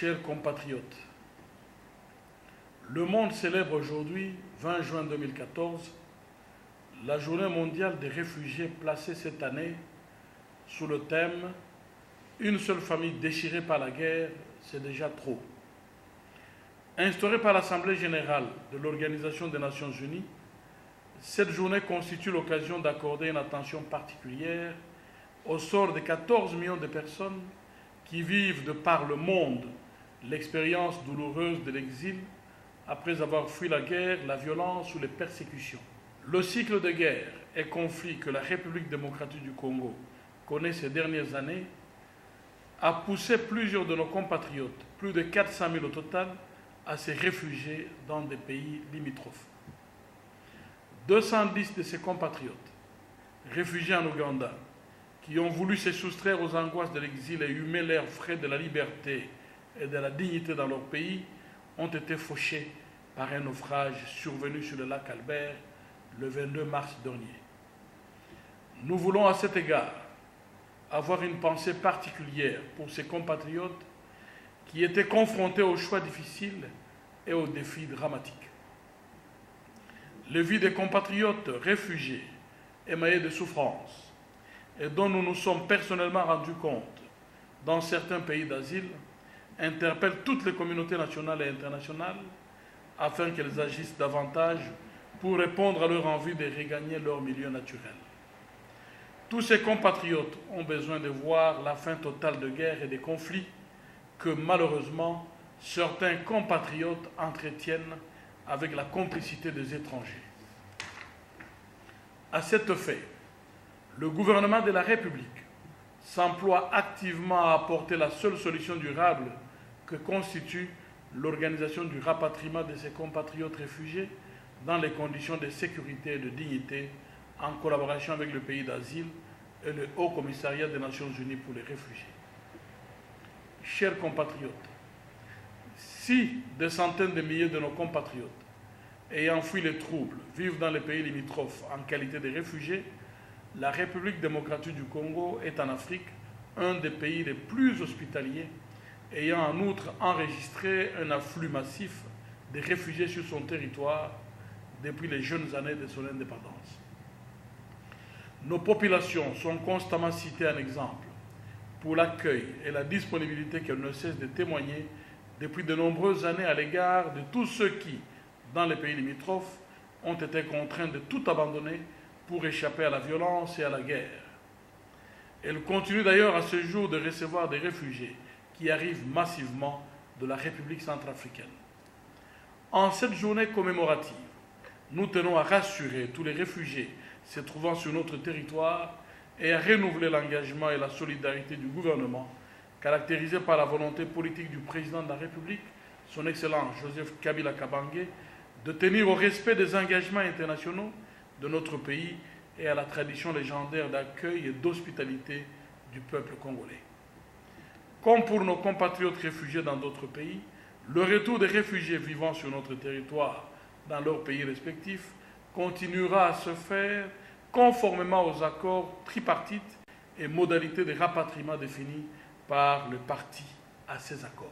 Chers compatriotes, le monde célèbre aujourd'hui, 20 juin 2014, la Journée mondiale des réfugiés placée cette année sous le thème « Une seule famille déchirée par la guerre, c'est déjà trop ». Instaurée par l'Assemblée générale de l'Organisation des Nations Unies, cette journée constitue l'occasion d'accorder une attention particulière au sort des 14 millions de personnes qui vivent de par le monde l'expérience douloureuse de l'exil après avoir fui la guerre, la violence ou les persécutions. Le cycle de guerre et conflits que la République démocratique du Congo connaît ces dernières années a poussé plusieurs de nos compatriotes, plus de 400 000 au total, à se réfugier dans des pays limitrophes. 210 de ces compatriotes, réfugiés en Ouganda, qui ont voulu se soustraire aux angoisses de l'exil et humer leurs frais de la liberté et de la dignité dans leur pays, ont été fauchés par un naufrage survenu sur le lac Albert le 22 mars dernier. Nous voulons à cet égard avoir une pensée particulière pour ces compatriotes qui étaient confrontés aux choix difficiles et aux défis dramatiques. Les vies des compatriotes réfugiés émaillés de souffrances et dont nous nous sommes personnellement rendus compte dans certains pays d'asile interpellent toutes les communautés nationales et internationales afin qu'elles agissent davantage pour répondre à leur envie de regagner leur milieu naturel. Tous ces compatriotes ont besoin de voir la fin totale de guerre et des conflits que malheureusement certains compatriotes entretiennent avec la complicité des étrangers. À cet fait, le gouvernement de la République s'emploie activement à apporter la seule solution durable que constitue l'organisation du rapatriement de ses compatriotes réfugiés dans les conditions de sécurité et de dignité en collaboration avec le pays d'asile et le Haut Commissariat des Nations Unies pour les réfugiés. Chers compatriotes, si des centaines de milliers de nos compatriotes ayant fui les troubles vivent dans les pays limitrophes en qualité de réfugiés, la République démocratique du Congo est en Afrique un des pays les plus hospitaliers, ayant en outre enregistré un afflux massif de réfugiés sur son territoire depuis les jeunes années de son indépendance. Nos populations sont constamment citées en exemple pour l'accueil et la disponibilité qu'elles ne cessent de témoigner depuis de nombreuses années à l'égard de tous ceux qui, dans les pays limitrophes, ont été contraints de tout abandonner pour échapper à la violence et à la guerre. Elles continuent d'ailleurs à ce jour de recevoir des réfugiés qui arrivent massivement de la République centrafricaine. En cette journée commémorative, nous tenons à rassurer tous les réfugiés se trouvant sur notre territoire et à renouveler l'engagement et la solidarité du gouvernement, caractérisé par la volonté politique du président de la République, son Excellence Joseph Kabila Kabange, de tenir au respect des engagements internationaux de notre pays et à la tradition légendaire d'accueil et d'hospitalité du peuple congolais. Comme pour nos compatriotes réfugiés dans d'autres pays, le retour des réfugiés vivant sur notre territoire dans leurs pays respectifs continuera à se faire conformément aux accords tripartites et modalités de rapatriement définis par le parti à ces accords.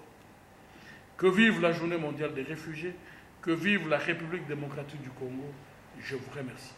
Que vive la Journée mondiale des réfugiés, que vive la République démocratique du Congo. Je vous remercie.